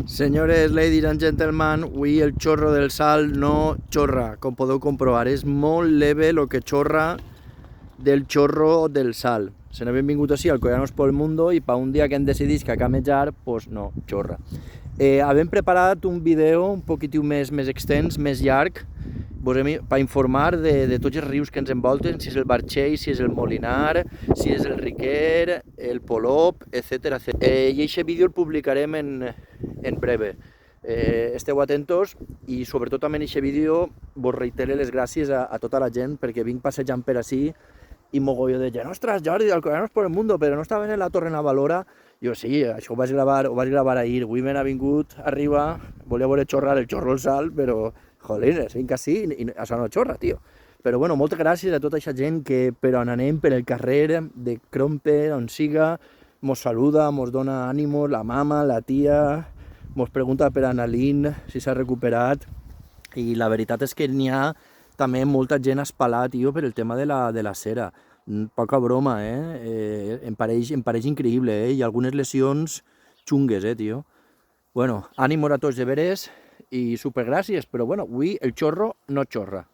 Senyores, ladies and gentlemen, avui el xorro del sal no xorra, com podeu comprovar. És molt leve el que xorra del xorro del sal. Se n'ha vingut així al Collanos pel Mundo i per un dia que hem decidit que a camejar, pues no, xorra. Havem preparat un vídeo un poquitiu més extens, més llarg, per informar de tots els rius que ens envolten, si és el Barxell, si és el Molinar, si és el Riquer, el Polop, etc. I aquest vídeo el publicarem en breve. Esteu atentos i sobretot també en aquest vídeo vos reitero les gràcies a tota la gent perquè vinc passejant per ací i mogolló de gent, ostres Jordi, del Collanos por el Mundo, però no estaven en la Torre Navalora. Jo sí, això ho vaig gravar ahir, avui me n'ha vingut a arribar, volia veure xorrar el xorro al sal, però jolines, vinc així i això no xorra, tio. Però bueno, moltes gràcies a tota aquesta gent que per on anem, per el carrer de Crompe, on siga, mos saluda, mos dona ànimos, la mama, la tia, mos pregunta per Annalyn si s'ha recuperat, i la veritat és que n'hi ha també molta gent espalada, tio, per el tema de la cera. Poca broma, em pareix increïble, i algunes lesions xungues, tio. Bueno, ànimos a tots de veres i supergràcies, però bueno, avui el xorro no xorra.